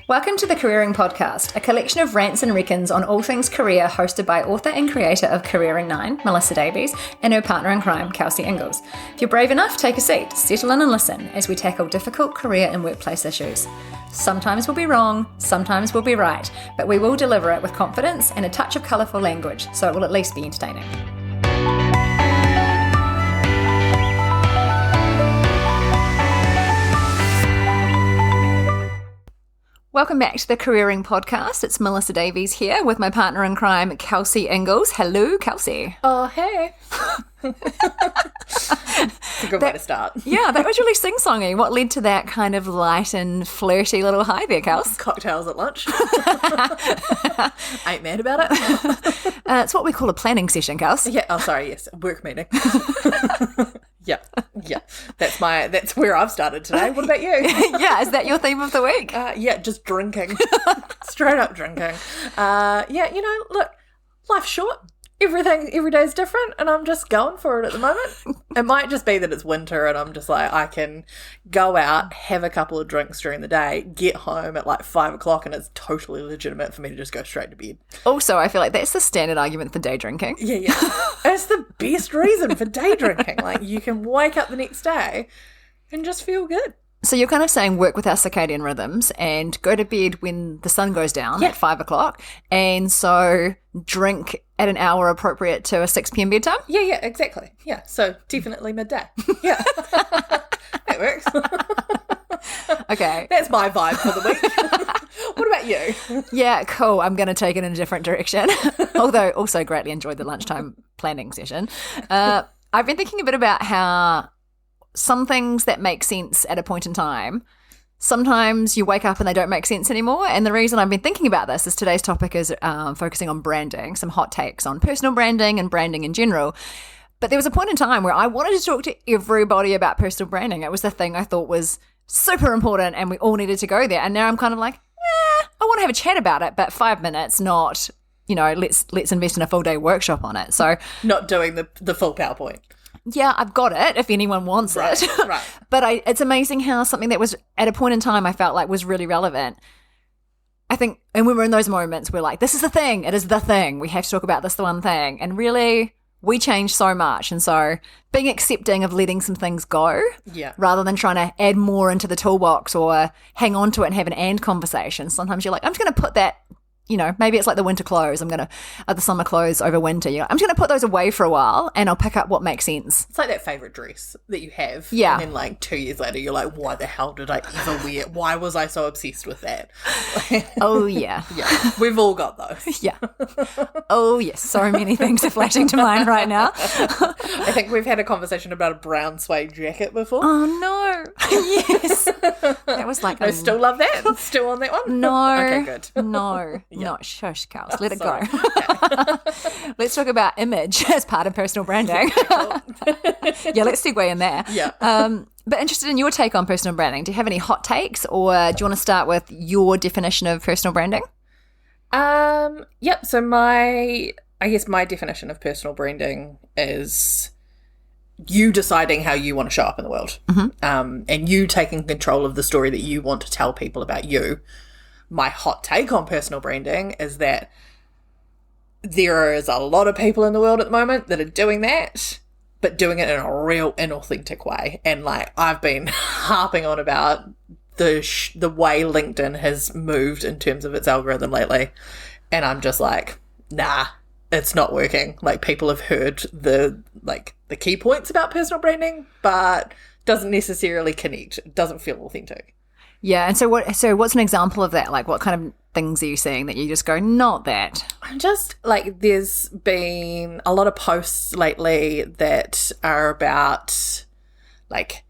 Welcome to the Careering Podcast, a collection of rants and reckons on all things career, hosted by author and creator of Careering 9, Melissa Davies, and her partner in crime, Kelsey Ingalls. If you're brave enough, take a seat, settle in and listen as we tackle difficult career and workplace issues. Sometimes we'll be wrong, sometimes we'll be right, but we will deliver it with confidence and a touch of colourful language, so it will at least be entertaining. Welcome back to the Careering Podcast. It's Melissa Davies here with my partner in crime, Kelsey Ingalls. Hello, Kelsey. Oh, hey. It's a good way to start. Yeah, that was really sing-songy. What led to that kind of light and flirty little hi there, Kels? Cocktails at lunch. Ain't mad about it. It's what we call a planning session, Kels. Yeah. Oh, sorry. Yes. Work meeting. Yeah. That's where I've started today. What about you? Yeah. Is that your theme of the week? Yeah. Just drinking. Straight up drinking. Look, life's short. Every day's different, and I'm just going for it at the moment. It might just be that it's winter and I'm just like, I can go out, have a couple of drinks during the day, get home at like 5 o'clock, and it's totally legitimate for me to just go straight to bed. Also, I feel like that's the standard argument for day drinking. Yeah. It's the best reason for day drinking. Like, you can wake up the next day and just feel good. So you're kind of saying work with our circadian rhythms and go to bed when the sun goes down at 5 o'clock, and so drink at an hour appropriate to a 6 p.m. bedtime? Yeah, exactly. Yeah, so definitely midday. Yeah, that works. Okay. That's my vibe for the week. What about you? Yeah, cool. I'm going to take it in a different direction, although also greatly enjoyed the lunchtime planning session. I've been thinking a bit about how some things that make sense at a point in time, sometimes you wake up and they don't make sense anymore. And the reason I've been thinking about this is today's topic is focusing on branding, some hot takes on personal branding and branding in general. But there was a point in time where I wanted to talk to everybody about personal branding. It was the thing I thought was super important and we all needed to go there. And now I'm kind of like, I want to have a chat about it, but 5 minutes, not, let's invest in a full day workshop on it. So not doing the full PowerPoint. Yeah, I've got it if anyone wants it. Right. But it's amazing how something that was at a point in time I felt like was really relevant. I think, and when we're in those moments, we're like, this is the thing. It is the thing. We have to talk about this, the one thing. And really, we change so much. And so being accepting of letting some things go rather than trying to add more into the toolbox or hang on to it and have an conversation. Sometimes you're like, I'm just going to put that, maybe it's like the winter clothes. The summer clothes over winter. I'm just going to put those away for a while and I'll pick up what makes sense. It's like that favourite dress that you have. Yeah. And then like 2 years later, you're like, why the hell did I ever wear it? Why was I so obsessed with that? Oh, yeah. Yeah. We've all got those. Yeah. Oh, yes. So many things are flashing to mind right now. I think we've had a conversation about a brown suede jacket before. Oh, no. Yes. That was like... I still love that. Still on that one? No. Okay, good. No. Yeah. Not shush, Kels. Let it go. Okay. Let's talk about image as part of personal branding. Yeah, let's segue in there. Yeah. But interested in your take on personal branding. Do you have any hot takes, or do you want to start with your definition of personal branding? Yep. So my definition of personal branding is you deciding how you want to show up in the world, and you taking control of the story that you want to tell people about you. My hot take on personal branding is that there is a lot of people in the world at the moment that are doing that, but doing it in a real inauthentic way. And like, I've been harping on about the way LinkedIn has moved in terms of its algorithm lately. And I'm just like, nah, it's not working. Like, people have heard the key points about personal branding, but doesn't necessarily connect. It doesn't feel authentic. Yeah, and so what's an example of that? Like, what kind of things are you seeing that you just go, not that? I'm just, like, there's been a lot of posts lately that are about, like,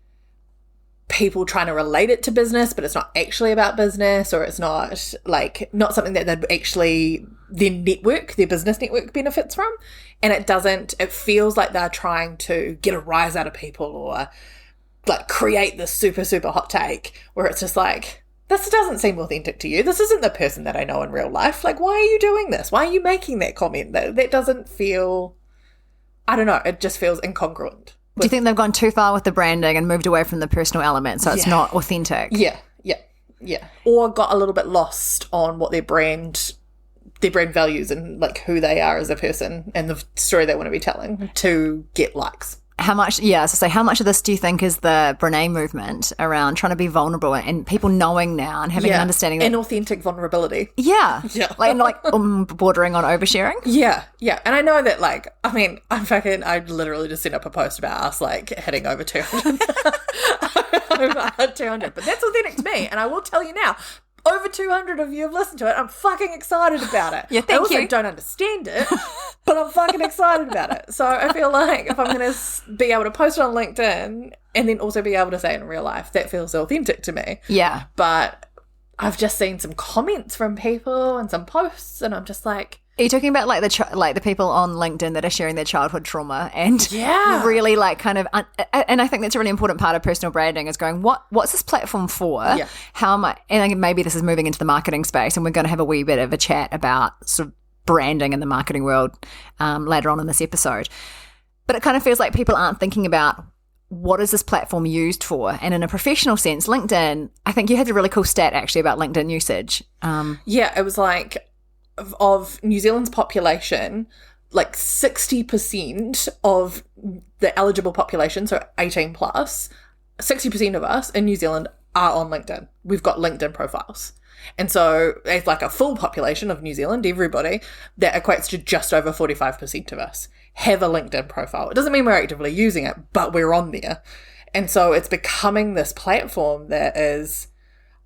people trying to relate it to business, but it's not actually about business, or it's not, like, not something that they'd actually, their business network benefits from. And it feels like they're trying to get a rise out of people, or like create this super, super hot take where it's just like, this doesn't seem authentic to you. This isn't the person that I know in real life. Like, why are you doing this? Why are you making that comment? That doesn't feel, I don't know, it just feels incongruent. Do you think they've gone too far with the branding and moved away from the personal element, so it's not authentic? Yeah. Yeah. Or got a little bit lost on what their brand values and like who they are as a person and the story they want to be telling to get likes. How much of this do you think is the Brene movement around trying to be vulnerable and people knowing now and having an understanding that... And authentic vulnerability. Yeah. Like bordering on oversharing. Yeah. And I know that, like, I mean, I literally just sent up a post about us, like, hitting over 200. Over 200. But that's authentic to me. And I will tell you now, over 200 of you have listened to it. I'm fucking excited about it. Yeah, I also don't understand it, but I'm fucking excited about it. So I feel like if I'm going to be able to post it on LinkedIn and then also be able to say it in real life, that feels authentic to me. Yeah. But I've just seen some comments from people and some posts, and I'm just like... Are you talking about like the people on LinkedIn that are sharing their childhood trauma and really like kind of and I think that's a really important part of personal branding is going what's this platform for? Yeah. How am I? And I think maybe this is moving into the marketing space, and we're going to have a wee bit of a chat about sort of branding in the marketing world later on in this episode. But it kind of feels like people aren't thinking about what is this platform used for? And in a professional sense, LinkedIn, I think you had a really cool stat actually about LinkedIn usage. It was like of New Zealand's population, like 60% of the eligible population, so 18 plus, 60% of us in New Zealand are on LinkedIn. We've got LinkedIn profiles. And so it's like a full population of New Zealand, everybody, that equates to just over 45% of us have a LinkedIn profile. It doesn't mean we're actively using it, but we're on there. And so it's becoming this platform that is...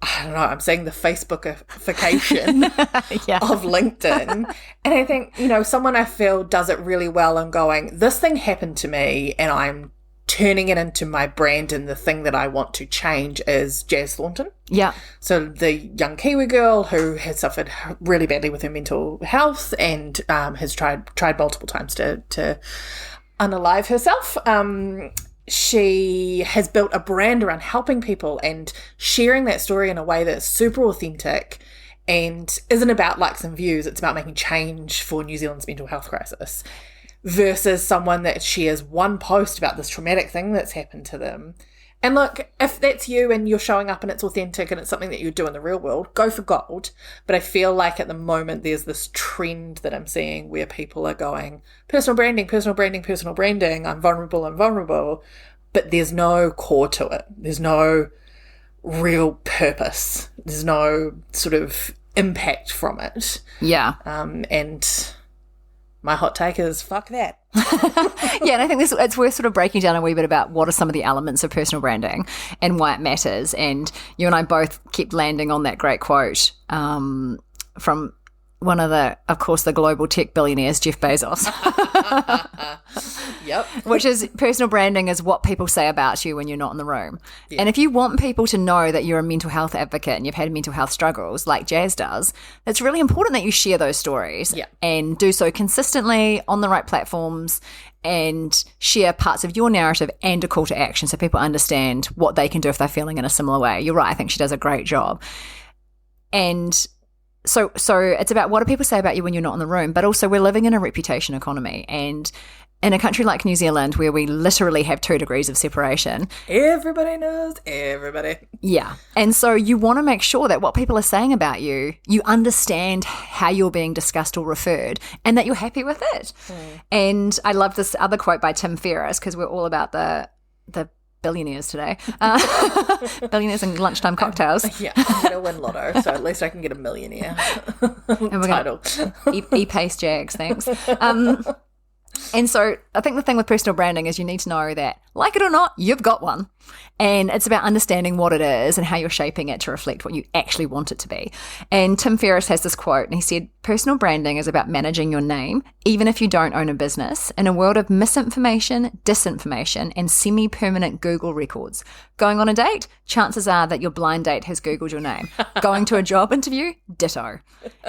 I don't know, I'm saying the Facebookification of LinkedIn. And I think, someone I feel does it really well and going, this thing happened to me and I'm turning it into my brand, and the thing that I want to change is Jazz Thornton. Yeah. So the young Kiwi girl who has suffered really badly with her mental health and has tried multiple times to unalive herself. She has built a brand around helping people and sharing that story in a way that's super authentic and isn't about likes and views. It's about making change for New Zealand's mental health crisis versus someone that shares one post about this traumatic thing that's happened to them. And look, if that's you and you're showing up and it's authentic and it's something that you do in the real world, go for gold. But I feel like at the moment there's this trend that I'm seeing where people are going, personal branding, I'm vulnerable. But there's no core to it. There's no real purpose. There's no sort of impact from it. Yeah. And my hot take is fuck that. Yeah, and I think it's worth sort of breaking down a wee bit about what are some of the elements of personal branding and why it matters. And you and I both kept landing on that great quote from one of the global tech billionaires, Jeff Bezos. Yep. Which is personal branding is what people say about you when you're not in the room. Yeah. And if you want people to know that you're a mental health advocate and you've had mental health struggles like Jazz does, it's really important that you share those stories and do so consistently on the right platforms and share parts of your narrative and a call to action so people understand what they can do if they're feeling in a similar way. You're right. I think she does a great job. And so it's about what do people say about you when you're not in the room, but also we're living in a reputation economy. And in a country like New Zealand, where we literally have 2 degrees of separation. Everybody knows everybody. Yeah. And so you want to make sure that what people are saying about you, you understand how you're being discussed or referred and that you're happy with it. And I love this other quote by Tim Ferriss, because we're all about the billionaires today. Billionaires and lunchtime cocktails. Yeah, I'm going to win lotto, so at least I can get a millionaire title. E-Pace Jags, thanks. And so I think the thing with personal branding is you need to know that, like it or not, you've got one. And it's about understanding what it is and how you're shaping it to reflect what you actually want it to be. And Tim Ferriss has this quote, and he said, personal branding is about managing your name, even if you don't own a business, in a world of misinformation, disinformation, and semi-permanent Google records. Going on a date, chances are that your blind date has Googled your name. Going to a job interview, ditto.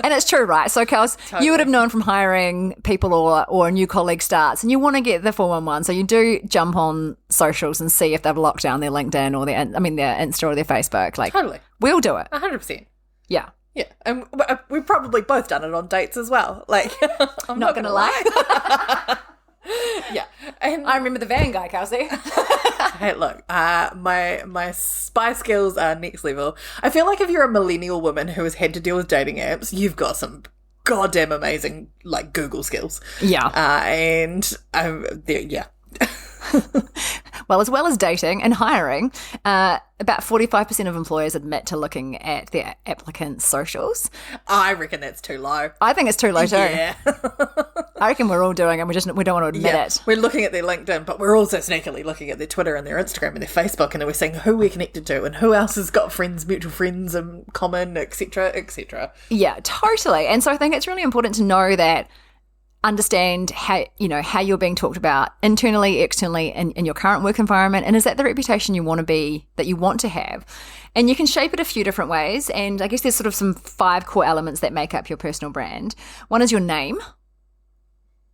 And it's true, right? So, Kels, totally. You would have known from hiring people or a new colleague starts, and you want to get the 411, so you do jump on socials and see if they've locked down their LinkedIn or their Insta or their Facebook. Like, totally. We'll do it. 100%. Yeah. Yeah. And we've probably both done it on dates as well. Like, I'm not going to lie. Yeah. And I remember the van guy, Kelsey. hey, look, my spy skills are next level. I feel like if you're a millennial woman who has had to deal with dating apps, you've got some goddamn amazing, like, Google skills. Yeah. Yeah. Well as dating and hiring, about 45% of employers admit to looking at their applicants' socials. I reckon that's too low. I think it's too low too. Yeah. I reckon we're all doing it. We don't want to admit it. We're looking at their LinkedIn, but we're also sneakily looking at their Twitter and their Instagram and their Facebook, and then we're seeing who we're connected to and who else has got friends, mutual friends in common, etc., etc. Yeah, totally. And so I think it's really important to know that, understand how you're being talked about internally, externally, in your current work environment, and is that the reputation you want to have? And you can shape it a few different ways, and I guess there's sort of some 5 core elements that make up your personal brand. One is your name.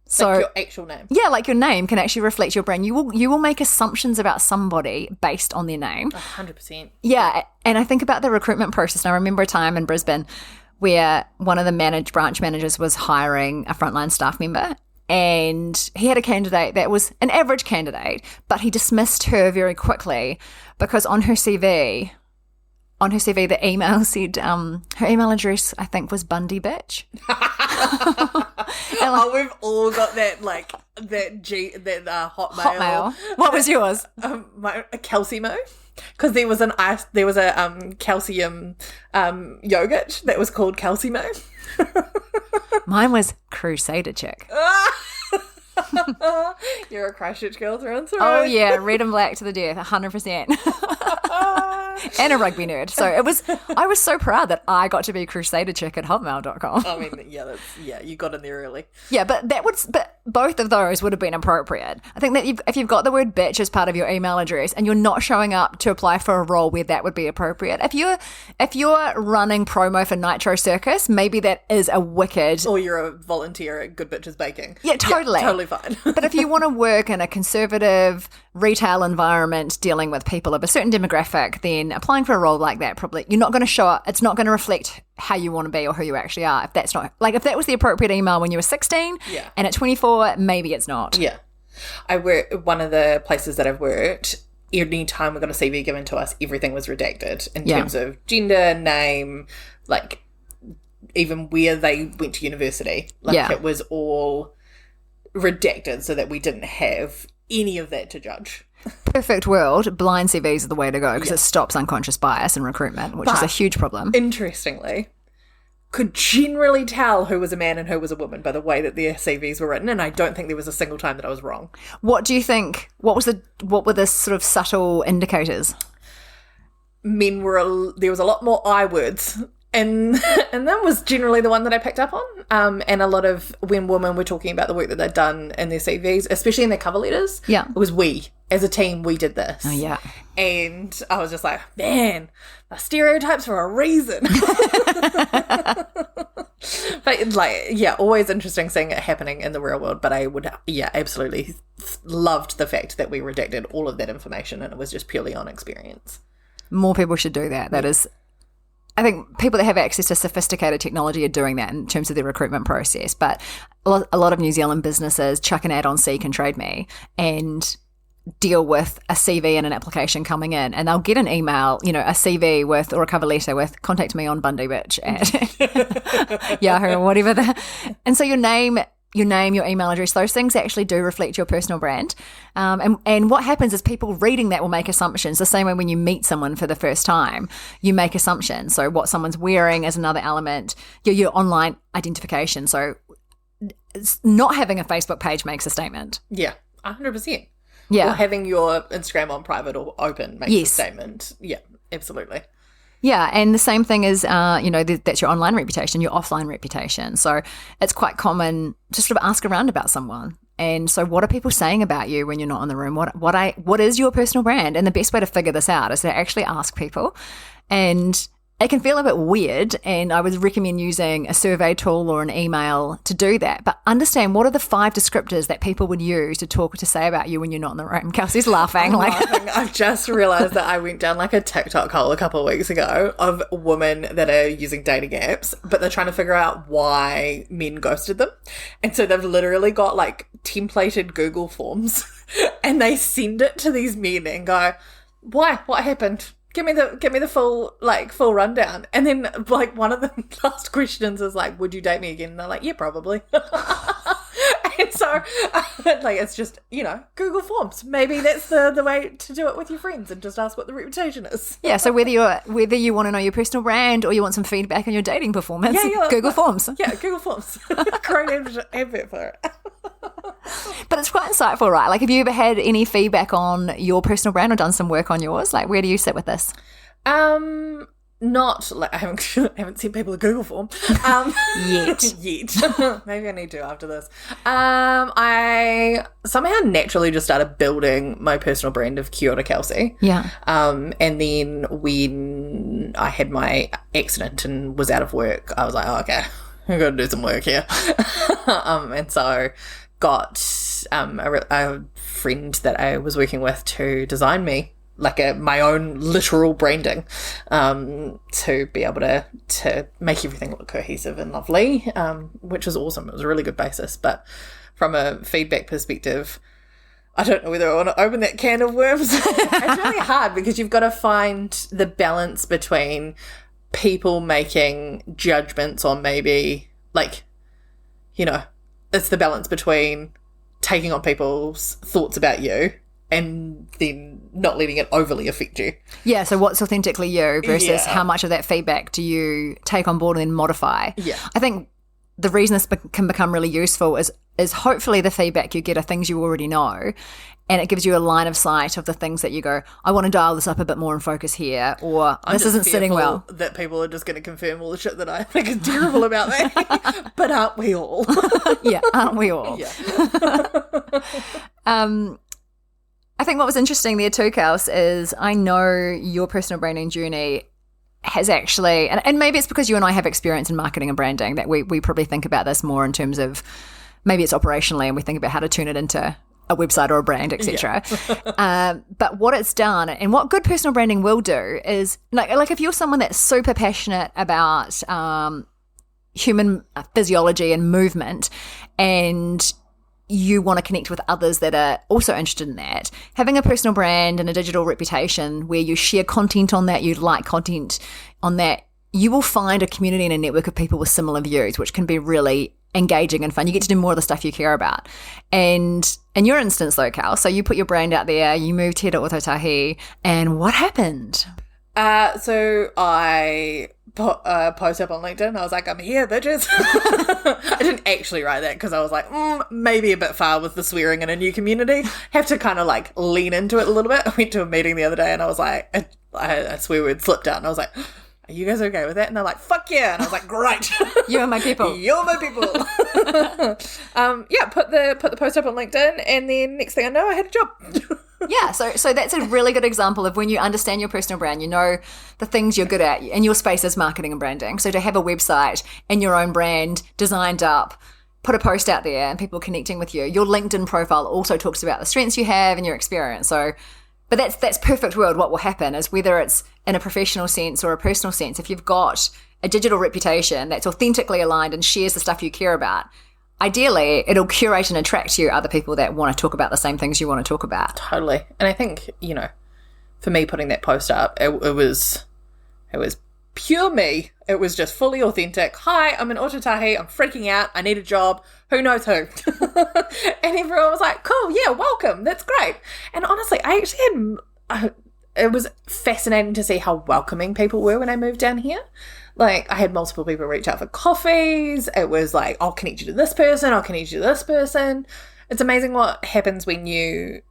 So like your actual name. Yeah, like your name can actually reflect your brand. You will make assumptions about somebody based on their name. 100%. Yeah, and I think about the recruitment process, and I remember a time in Brisbane where one of the branch managers was hiring a frontline staff member, and he had a candidate that was an average candidate, but he dismissed her very quickly because on her CV, the email said her email address, I think, was Bundy Bitch. We've all got that, like, that Hotmail. Hotmail. What was yours? Calcimo. Because there was a calcium yogurt that was called Calcimo. Mine was Crusader Chick. You're a Christchurch girl through and through. Oh yeah, red and black to the death, 100%. And a rugby nerd. So I was so proud that I got to be Crusader Chick at hotmail.com. I mean, yeah, you got in there early. Yeah, but both of those would have been appropriate. I think that if you've got the word bitch as part of your email address and you're not showing up to apply for a role where that would be appropriate, if you're running promo for Nitro Circus, maybe that is a wicked. Or you're a volunteer at Good Bitches Baking. Yeah, totally. Yeah, totally fine. But if you want to work in a conservative retail environment dealing with people of a certain demographic, then applying for a role like that, probably you're not going to show up. It's not going to reflect how you want to be or who you actually are. If that's not, like, if that was the appropriate email when you were 16 and at 24, maybe it's not. Yeah. One of the places that I've worked, any time we got a CV given to us, everything was redacted in terms of gender, name, like even where they went to university. Like it was all redacted so that we didn't have any of that to judge. Perfect world, blind CVs are the way to go because it stops unconscious bias in recruitment, which is a huge problem. Interestingly, could generally tell who was a man and who was a woman by the way that their CVs were written, and I don't think there was a single time that I was wrong. What do you think? What were the sort of subtle indicators? There was a lot more I words. And that was generally the one that I picked up on. And a lot of when women were talking about the work that they'd done in their CVs, especially in their cover letters, it was we. As a team, we did this. Oh, yeah. And I was just like, man, the stereotypes for a reason. But, always interesting seeing it happening in the real world. But I would, absolutely loved the fact that we redacted all of that information and it was just purely on experience. More people should do that. That is... I think people that have access to sophisticated technology are doing that in terms of their recruitment process. But a lot of New Zealand businesses chuck an ad on Seek and Trade Me and deal with a CV and an application coming in, and they'll get an email, a CV with, or a cover letter with, contact me on Bundy Bitch at Yahoo or whatever. And so your name, your email address, those things actually do reflect your personal brand. And what happens is people reading that will make assumptions. The same way when you meet someone for the first time, you make assumptions. So what someone's wearing is another element. Your online identification. So not having a Facebook page makes a statement. Yeah, 100%. Yeah. Or having your Instagram on private or open makes a statement. Yeah, absolutely. Yeah, and the same thing is, that's your online reputation, your offline reputation. So it's quite common to sort of ask around about someone. And so what are people saying about you when you're not in the room? What is your personal brand? And the best way to figure this out is to actually ask people. And it can feel a bit weird, and I would recommend using a survey tool or an email to do that. But understand, what are the 5 descriptors that people would use to say about you when you're not in the room? Kelsey's laughing. I've just realised that I went down like a TikTok hole a couple of weeks ago of women that are using dating apps, but they're trying to figure out why men ghosted them. And so they've literally got like templated Google forms and they send it to these men and go, why? What happened? Give me the full rundown. And then like one of the last questions is like, would you date me again? And they're like, yeah, probably. And so like, it's just, Google Forms. Maybe that's the way to do it with your friends, and just ask what the reputation is. Yeah, so whether you want to know your personal brand or you want some feedback on your dating performance, Google Forms. Yeah, Google Forms. Great advert for it. But it's quite insightful, right? Like, have you ever had any feedback on your personal brand or done some work on yours? Like, where do you sit with this? Not like I haven't seen people a Google form yet. Maybe I need to after this. I somehow naturally just started building my personal brand of Kia ora Kelsey. Yeah. And then when I had my accident and was out of work, I was like, oh, okay, I've got to do some work here. And so got a friend that I was working with to design me like my own literal branding, to be able to make everything look cohesive and lovely, which was awesome. It was a really good basis. But from a feedback perspective, I don't know whether I want to open that can of worms. It's really hard because you've got to find the balance between people making judgments on maybe like, it's the balance between taking on people's thoughts about you and then not letting it overly affect you. Yeah, so what's authentically you versus how much of that feedback do you take on board and then modify? Yeah. I think the reason this can become really useful is hopefully the feedback you get are things you already know, and it gives you a line of sight of the things that you go, I want to dial this up a bit more and focus here, or this isn't sitting well. That people are just going to confirm all the shit that I think is terrible about that. But aren't we all? Yeah, aren't we all? Yeah. I think what was interesting there too, Kels, is I know your personal branding journey has actually, and maybe it's because you and I have experience in marketing and branding, that we probably think about this more in terms of maybe it's operationally and we think about how to turn it into a website or a brand, etc. Yeah. But what it's done and what good personal branding will do is, like if you're someone that's super passionate about human physiology and movement, and you want to connect with others that are also interested in that, having a personal brand and a digital reputation where you share content on that, you like content on that, you will find a community and a network of people with similar views, which can be really engaging and fun. You get to do more of the stuff you care about. And in your instance though, Cal, so you put your brand out there, you moved here to Ototahi, and what happened? So I put a post up on LinkedIn. I was like, I'm here, bitches. I didn't actually write that because I was like, maybe a bit far with the swearing in a new community. Have to kind of like lean into it a little bit. I went to a meeting the other day and I was like, I swear word slipped out and I was like, are you guys okay with that? And they're like, fuck yeah. And I was like, great. You are my people. You're my people. Put the post up on LinkedIn, and then next thing I know, I had a job. Yeah, so that's a really good example of when you understand your personal brand, you know the things you're good at, and your space is marketing and branding. So to have a website and your own brand designed up, put a post out there and people connecting with you. Your LinkedIn profile also talks about the strengths you have and your experience. So, but that's perfect world. What will happen is, whether it's in a professional sense or a personal sense, if you've got a digital reputation that's authentically aligned and shares the stuff you care about, ideally, it'll curate and attract you other people that want to talk about the same things you want to talk about. Totally. And I think, for me putting that post up, it was pure me. It was just fully authentic. Hi, I'm in Ototahi. I'm freaking out. I need a job. Who knows who? And everyone was like, cool, yeah, welcome. That's great. And honestly, I actually it was fascinating to see how welcoming people were when I moved down here. Like, I had multiple people reach out for coffees. It was like, I'll connect you to this person. I'll connect you to this person. It's amazing what happens when you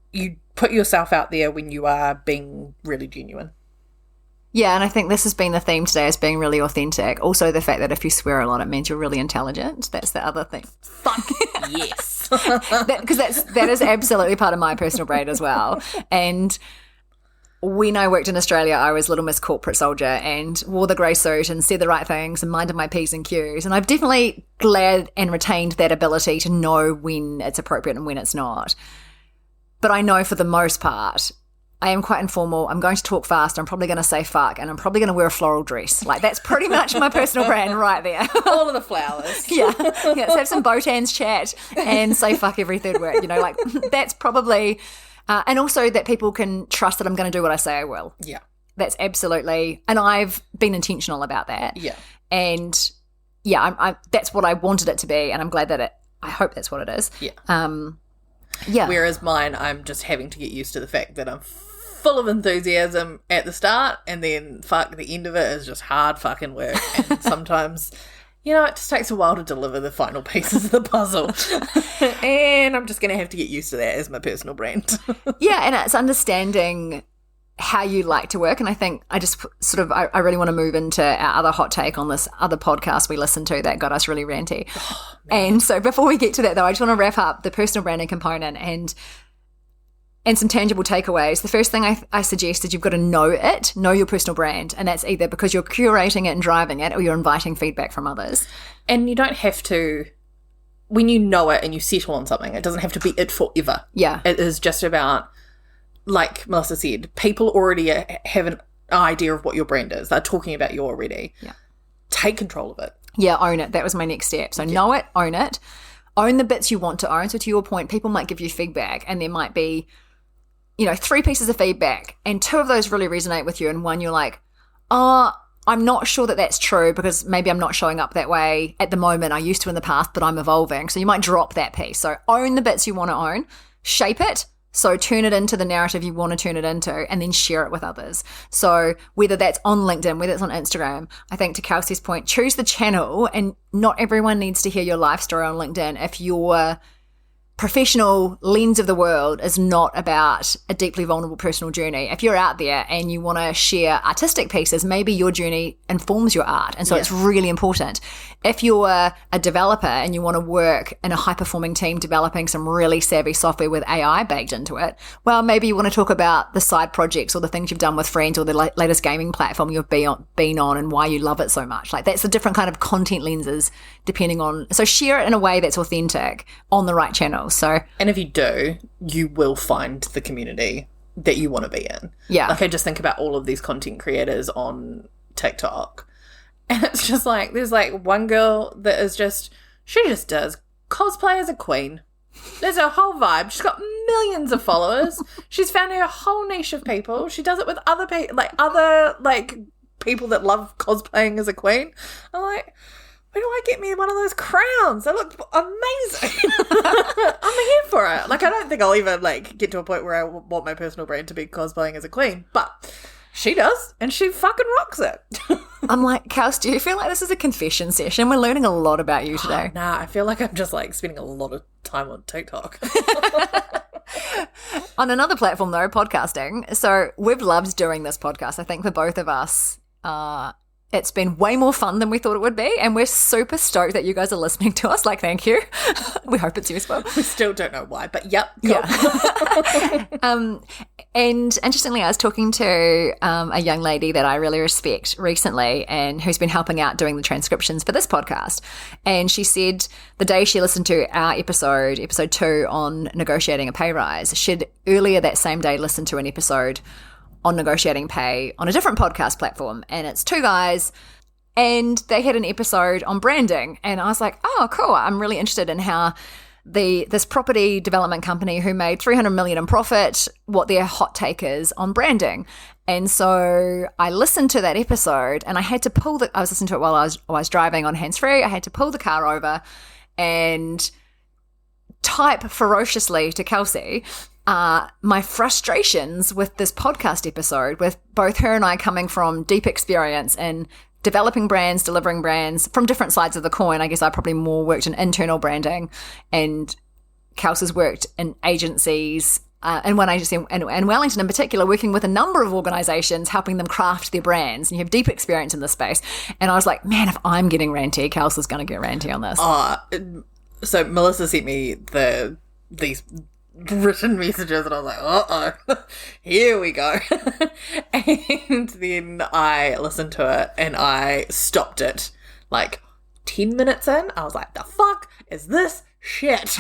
put yourself out there, when you are being really genuine. Yeah, and I think this has been the theme today, is being really authentic. Also, the fact that if you swear a lot, it means you're really intelligent. That's the other thing. Fuck yes. Because that is absolutely part of my personal brand as well. And when I worked in Australia, I was Little Miss Corporate Soldier and wore the grey suit and said the right things and minded my P's and Q's. And I've definitely glad and retained that ability to know when it's appropriate and when it's not. But I know for the most part, I am quite informal. I'm going to talk fast. I'm probably going to say fuck, and I'm probably going to wear a floral dress. Like, that's pretty much my personal brand right there. All of the flowers. Yeah. Let's have some Botans chat and say fuck every third word. You know, like, that's probably... and also that people can trust that I'm going to do what I say I will. Yeah. That's absolutely... And I've been intentional about that. Yeah. And, yeah, that's what I wanted it to be, and I'm glad that I hope that's what it is. Yeah. Yeah. Whereas mine, I'm just having to get used to the fact that I'm full of enthusiasm at the start, and then the end of it is just hard fucking work. And sometimes, you know, it just takes a while to deliver the final pieces of the puzzle. And I'm just going to have to get used to that as my personal brand. Yeah, and it's understanding how you like to work. And I think I just I really want to move into our other hot take on this other podcast we listened to that got us really ranty. Oh, and so before we get to that, though, I just want to wrap up the personal branding component and some tangible takeaways. The first thing I suggest is you've got to know your personal brand. And that's either because you're curating it and driving it, or you're inviting feedback from others. And you don't have to, when you know it and you settle on something, it doesn't have to be it forever. Yeah. It is just about, like Melissa said, people already have an idea of what your brand is. They're talking about you already. Yeah. Take control of it. Yeah, own it. That was my next step. So know it, own it. Own the bits you want to own. So to your point, people might give you feedback, and there might be, 3 pieces of feedback, and 2 of those really resonate with you, and 1 you're like, oh, I'm not sure that that's true because maybe I'm not showing up that way at the moment. I used to in the past, but I'm evolving. So you might drop that piece. So own the bits you want to own, shape it. So turn it into the narrative you want to turn it into, and then share it with others. So whether that's on LinkedIn, whether it's on Instagram, I think to Kelsey's point, choose the channel, and not everyone needs to hear your life story on LinkedIn if your professional lens of the world is not about a deeply vulnerable personal journey. If you're out there and you want to share artistic pieces, maybe your journey informs your art. And so it's really important. If you're a developer and you want to work in a high-performing team developing some really savvy software with AI baked into it, well, maybe you want to talk about the side projects or the things you've done with friends or the latest gaming platform you've been on and why you love it so much. Like, that's the different kind of content lenses depending on... So share it in a way that's authentic on the right channel. So, and if you do, you will find the community that you want to be in. Yeah. Like, I just think about all of these content creators on TikTok, and it's just like, there's like one girl that is just, she just does cosplay as a queen. There's a whole vibe. She's got millions of followers. She's found her whole niche of people. She does it with other people that love cosplaying as a queen. I'm like, where do I get me one of those crowns? They look amazing. I'm here for it. Like, I don't think I'll even get to a point where I want my personal brand to be cosplaying as a queen, but she does, and she fucking rocks it. I'm like, Kels, do you feel like this is a confession session? We're learning a lot about you today. Nah, I feel like I'm just spending a lot of time on TikTok. On another platform though, podcasting. So we've loved doing this podcast. I think for both of us, it's been way more fun than we thought it would be, and we're super stoked that you guys are listening to us. Thank you. We hope it's useful. We still don't know why, but yep. Cool. Yeah. And interestingly, I was talking to a young lady that I really respect recently, and who's been helping out doing the transcriptions for this podcast. And she said the day she listened to our episode 2 on negotiating a pay rise, she'd earlier that same day listened to an episode on negotiating pay on a different podcast platform, and it's 2 guys, and they had an episode on branding, and I was like, oh, cool, I'm really interested in how this property development company who made $300 million in profit, what their hot take is on branding. And so I listened to that episode, and I had to I was listening to it while I was driving on hands-free. I had to pull the car over and type ferociously to Kelsey my frustrations with this podcast episode, with both her and I coming from deep experience in developing brands, delivering brands from different sides of the coin. I guess I probably more worked in internal branding, and Kelsey's worked in agencies, and one agency, and Wellington in particular, working with a number of organizations, helping them craft their brands. And you have deep experience in this space. And I was like, man, if I'm getting ranty, Kelsey's going to get ranty on this. So Melissa sent me these written messages, and I was like, uh-oh, here we go. And then I listened to it, and I stopped it like 10 minutes in. I was like, the fuck is this shit?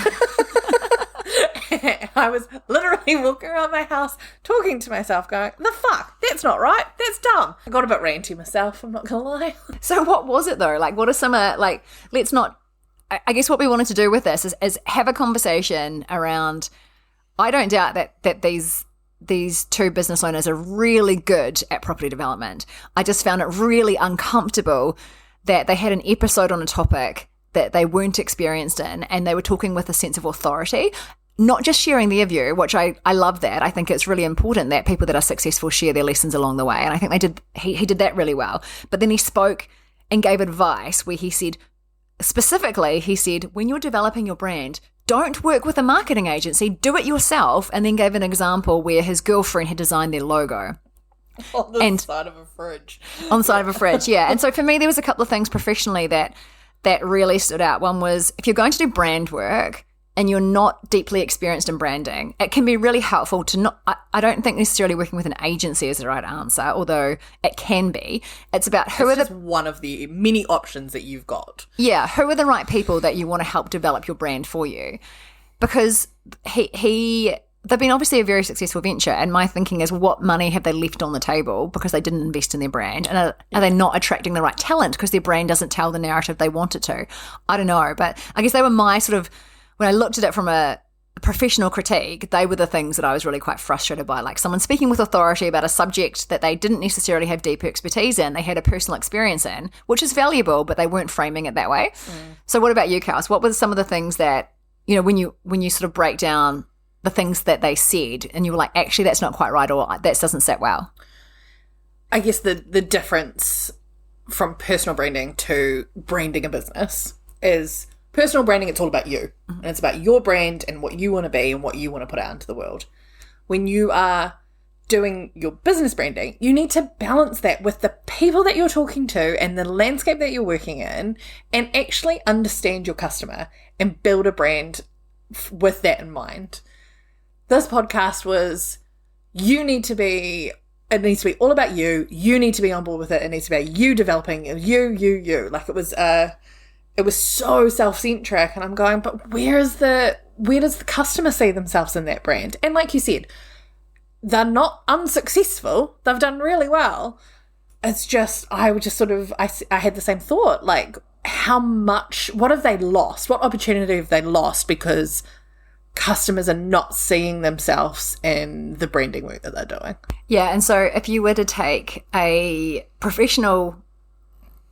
I was literally walking around my house talking to myself going, the fuck, that's not right, that's dumb. I got a bit ranty myself, I'm not gonna lie. So what was it though? Like, what are some, let's not, I guess what we wanted to do with this is have a conversation around, I don't doubt that these two business owners are really good at property development. I just found it really uncomfortable that they had an episode on a topic that they weren't experienced in, and they were talking with a sense of authority, not just sharing their view, which I love that. I think it's really important that people that are successful share their lessons along the way. And I think he did that really well. But then he spoke and gave advice where he said, specifically, when you're developing your brand, don't work with a marketing agency, do it yourself, and then gave an example where his girlfriend had designed their logo. On the side of a fridge. On the side of a fridge, yeah. And so for me, there was a couple of things professionally that really stood out. One was, if you're going to do brand work and you're not deeply experienced in branding, it can be really helpful to not, I don't think necessarily working with an agency is the right answer, although it can be. It's about just one of the many options that you've got. Yeah, who are the right people that you want to help develop your brand for you? Because they've been obviously a very successful venture, and my thinking is, what money have they left on the table because they didn't invest in their brand? And are they not attracting the right talent because their brand doesn't tell the narrative they want it to? I don't know, but I guess they were my sort of, when I looked at it from a professional critique, they were the things that I was really quite frustrated by, like someone speaking with authority about a subject that they didn't necessarily have deep expertise in, they had a personal experience in, which is valuable, but they weren't framing it that way. So what about you, Kels? What were some of the things that, when you sort of break down the things that they said and you were like, actually, that's not quite right, or that doesn't sit well? I guess the difference from personal branding to branding a business is personal branding, it's all about you. Mm-hmm. And it's about your brand and what you want to be and what you want to put out into the world. When you are doing your business branding, you need to balance that with the people that you're talking to and the landscape that you're working in, and actually understand your customer and build a brand with that in mind. This podcast was, it needs to be all about you. You need to be on board with it. It needs to be about you developing you. Like, it was so self-centric, and I'm going, but where does the customer see themselves in that brand? And like you said, they're not unsuccessful. They've done really well. It's just, I had the same thought, like, what have they lost? What opportunity have they lost because customers are not seeing themselves in the branding work that they're doing? Yeah, and so if you were to take a professional,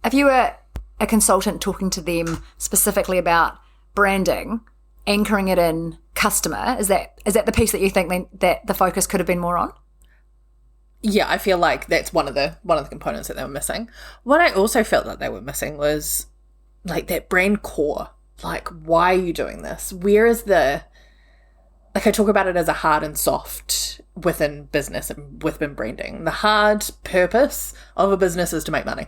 if you were a consultant talking to them specifically about branding, anchoring it in customer, is that the piece that you think that the focus could have been more on? Yeah, I feel like that's one of the components that they were missing. What I also felt that they were missing was like that brand core. Like, why are you doing this? Where is I talk about it as a hard and soft within business and within branding. The hard purpose of a business is to make money.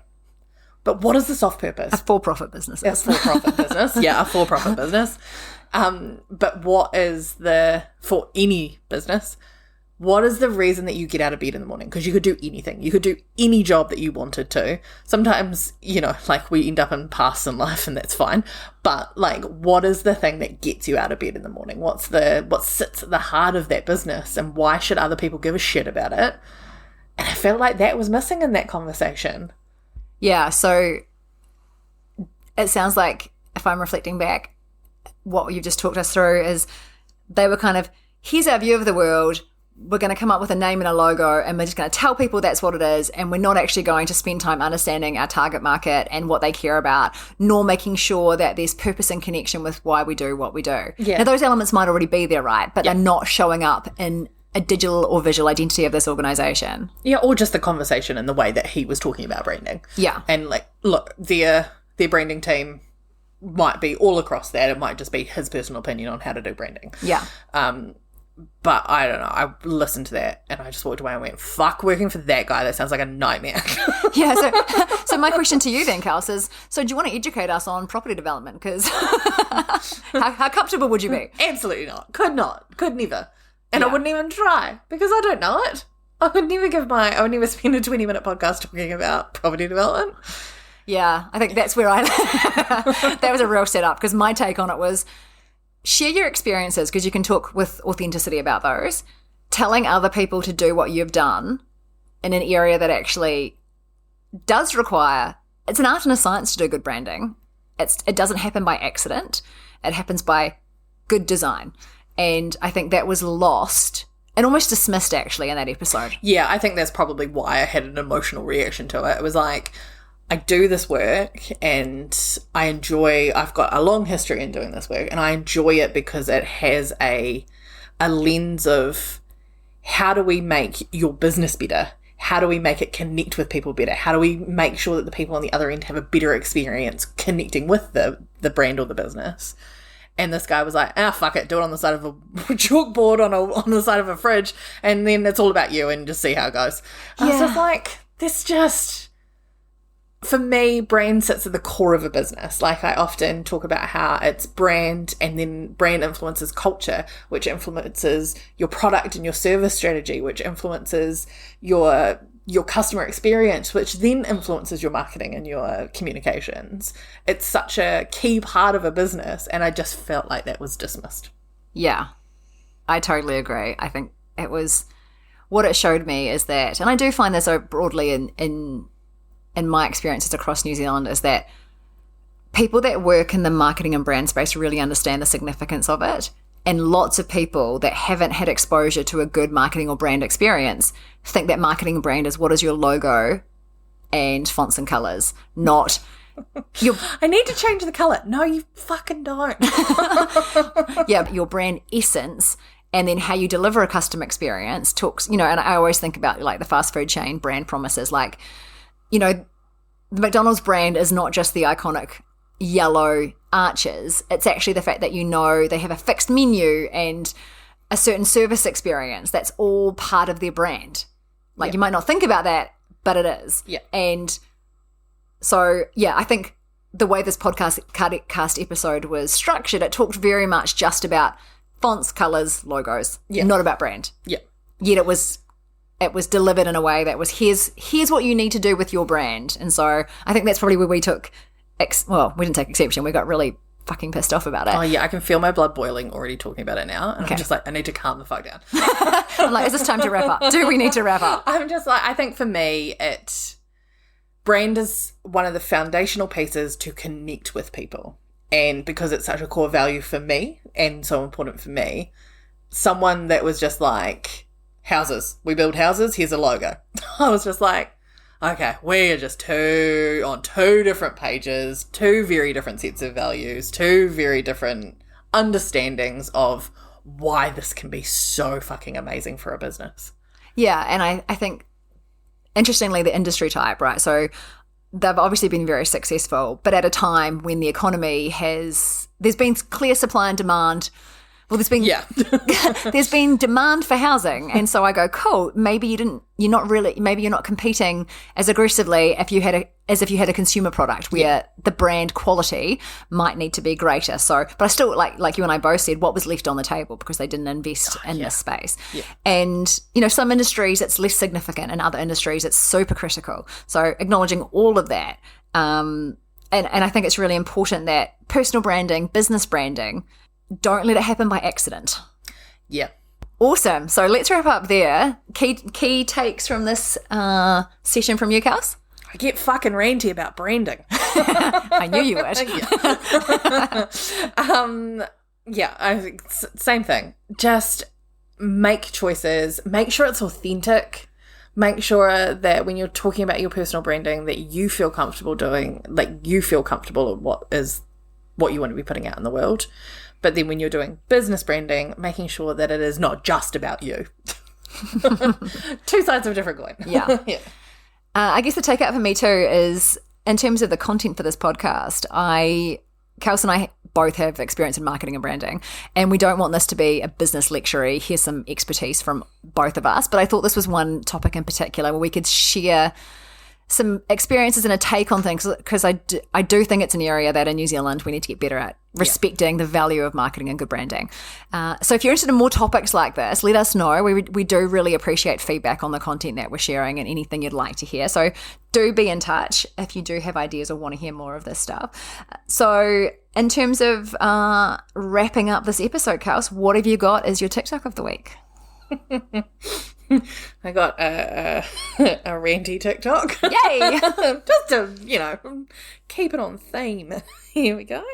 But what is the soft purpose? A for-profit business. A for-profit business. Yeah, a for-profit business. But what is for any business, what is the reason that you get out of bed in the morning? Because you could do anything. You could do any job that you wanted to. Sometimes, like, we end up in paths in life, and that's fine. But, like, what is the thing that gets you out of bed in the morning? What sits at the heart of that business, and why should other people give a shit about it? And I felt like that was missing in that conversation. Yeah, so it sounds like, if I'm reflecting back, what you've just talked us through is they were kind of, here's our view of the world, we're going to come up with a name and a logo, and we're just going to tell people that's what it is, and we're not actually going to spend time understanding our target market and what they care about, nor making sure that there's purpose and connection with why we do what we do. Yeah. Now, those elements might already be there, right? But they're not showing up in a digital or visual identity of this organization. Yeah, or just the conversation and the way that he was talking about branding. Yeah. And, like, look, their branding team might be all across that. It might just be his personal opinion on how to do branding. Yeah. But I don't know. I listened to that and I just walked away and went, fuck working for that guy. That sounds like a nightmare. Yeah. So my question to you then, Kels, is, so do you want to educate us on property development? Because how comfortable would you be? Absolutely not. Could not. Could never. And I wouldn't even try because I don't know it. I would never spend a 20-minute podcast talking about property development. Yeah. I think that's where that was a real setup, because my take on it was, share your experiences, because you can talk with authenticity about those. Telling other people to do what you've done in an area that actually does require, it's an art and a science to do good branding. It doesn't happen by accident. It happens by good design. And I think that was lost and almost dismissed actually in that episode. Yeah, I think that's probably why I had an emotional reaction to it. It was like, I do this work and I've got a long history in doing this work, and I enjoy it because it has a lens of, how do we make your business better? How do we make it connect with people better? How do we make sure that the people on the other end have a better experience connecting with the brand or the business? And this guy was like, fuck it, do it on the side of a chalkboard on the side of a fridge, and then it's all about you and just see how it goes. I was just like, this just... For me, brand sits at the core of a business. Like, I often talk about how it's brand, and then brand influences culture, which influences your product and your service strategy, which influences your customer experience, which then influences your marketing and your communications. It's such a key part of a business, and I just felt like that was dismissed. Yeah, I totally agree. I think it was, what it showed me is that, and I do find this so broadly in my experiences across New Zealand, is that people that work in the marketing and brand space really understand the significance of it. And lots of people that haven't had exposure to a good marketing or brand experience think that marketing and brand is what is your logo and fonts and colours, not I need to change the colour. No, you fucking don't. Yeah, but your brand essence, and then how you deliver a customer experience talks, and I always think about like the fast food chain brand promises, like, the McDonald's brand is not just the iconic yellow arches. It's actually the fact that they have a fixed menu and a certain service experience. That's all part of their brand. Like, you might not think about that, but it is. Yeah. And so, I think the way this podcast episode was structured, it talked very much just about fonts, colours, logos, not about brand. Yeah. Yet it was delivered in a way that was, here's what you need to do with your brand. And so I think that's probably where we took, we didn't take exception. We got really fucking pissed off about it. Oh yeah, I can feel my blood boiling already talking about it now. And I'm just like, I need to calm the fuck down. I'm like, is this time to wrap up? Do we need to wrap up? I'm just like, I think for me, brand is one of the foundational pieces to connect with people. And because it's such a core value for me and so important for me, someone that was just like, houses. We build houses. Here's a logo. I was just like, okay, we're just on two different pages, two very different sets of values, two very different understandings of why this can be so fucking amazing for a business. Yeah, and I think, interestingly, the industry type, right? So they've obviously been very successful, but at a time when the economy there's been clear supply and demand. Well, there's been demand for housing. And so I go, cool, maybe you're not competing as aggressively as if you had a consumer product where the brand quality might need to be greater. So, but I still, like you and I both said, what was left on the table because they didn't invest in this space. Yeah. And, some industries it's less significant, in other industries it's super critical. So acknowledging all of that. And I think it's really important that personal branding, business branding, don't let it happen by accident. Yeah. Awesome. So let's wrap up there. Key takes from this session from you, Kels? I get fucking ranty about branding. I knew you would. I think same thing. Just make choices. Make sure it's authentic. Make sure that when you're talking about your personal branding that you feel comfortable doing, like you feel comfortable at what you want to be putting out in the world. But then when you're doing business branding, making sure that it is not just about you. Two sides of a different coin. Yeah. Yeah. I guess the takeout for me too is, in terms of the content for this podcast, I Kelsey and I both have experience in marketing and branding, and we don't want this to be a business lecture. Here's some expertise from both of us, but I thought this was one topic in particular where we could share some experiences and a take on things, because I do think it's an area that in New Zealand we need to get better at respecting the value of marketing and good branding. So if you're interested in more topics like this, let us know. We do really appreciate feedback on the content that we're sharing and anything you'd like to hear. So do be in touch if you do have ideas or want to hear more of this stuff. So in terms of wrapping up this episode, Kels, what have you got as your TikTok of the week? I got a ranty TikTok. Yay! Just to, keep it on theme. Here we go.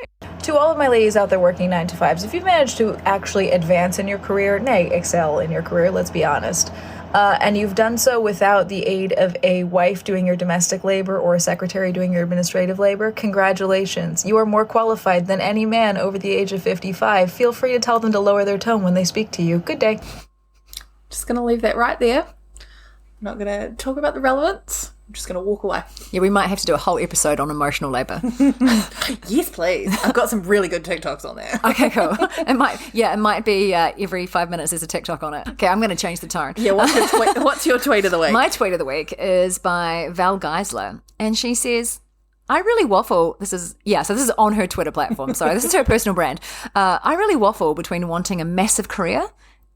To all of my ladies out there working 9 to 5s, if you've managed to actually advance in your career, nay, excel in your career, let's be honest, and you've done so without the aid of a wife doing your domestic labor or a secretary doing your administrative labor, congratulations. You are more qualified than any man over the age of 55. Feel free to tell them to lower their tone when they speak to you. Good day. Just going to leave that right there. I'm not going to talk about the relevance. I'm just going to walk away. Yeah, we might have to do a whole episode on emotional labour. Yes, please. I've got some really good TikToks on there. Okay, cool. It might be every 5 minutes there's a TikTok on it. Okay, I'm going to change the tone. Yeah, what's your tweet of the week? My tweet of the week is by Val Geisler, and she says, I really waffle. This is on her Twitter platform. So this is her personal brand. I really waffle between wanting a massive career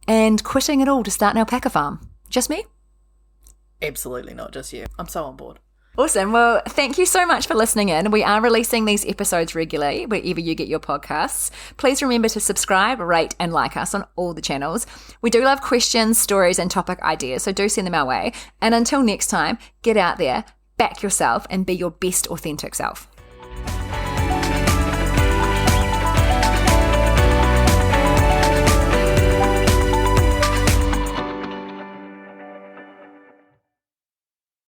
and quitting it all to start an alpaca farm. Just me? Absolutely not just you. I'm so on board. Awesome. Well, thank you so much for listening in. We are releasing these episodes regularly wherever you get your podcasts. Please remember to subscribe, rate, and like us on all the channels. We do love questions, stories, and topic ideas, so do send them our way. And until next time, get out there, back yourself, and be your best authentic self.